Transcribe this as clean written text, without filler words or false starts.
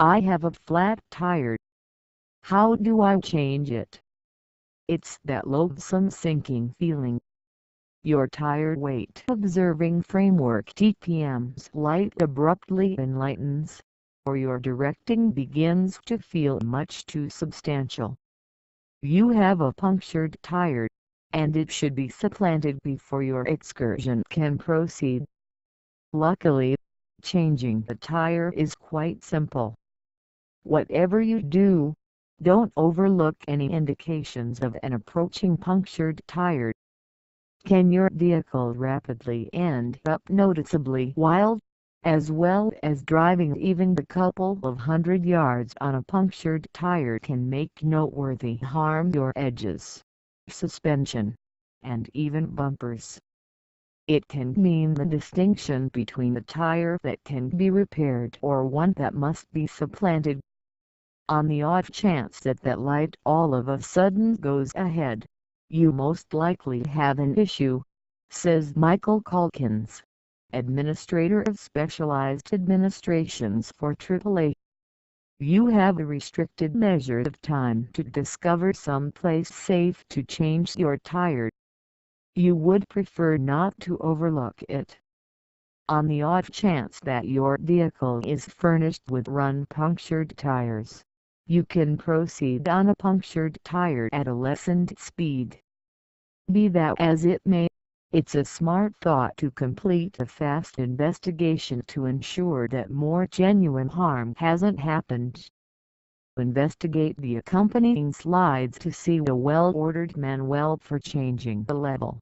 I have a flat tire. How do I change it? It's that loathsome sinking feeling. Your tire weight observing framework TPMS light abruptly enlightens, or your directing begins to feel much too substantial. You have a punctured tire, and it should be supplanted before your excursion can proceed. Luckily, changing the tire is quite simple. Whatever you do, don't overlook any indications of an approaching punctured tire. Can your vehicle rapidly end up noticeably wild, as well as driving even a couple of 100 yards on a punctured tire can make noteworthy harm your edges, suspension, and even bumpers. It can mean the distinction between a tire that can be repaired or one that must be supplanted. On the odd chance that that light all of a sudden goes ahead, you most likely have an issue, says Michael Calkins, administrator of specialized administrations for AAA. You have a restricted measure of time to discover some place safe to change your tire. You would prefer not to overlook it. On the odd chance that your vehicle is furnished with run-punctured tires, you can proceed on a punctured tire at a lessened speed. Be that as it may, it's a smart thought to complete a fast investigation to ensure that more genuine harm hasn't happened. Investigate the accompanying slides to see a well-ordered manual for changing the level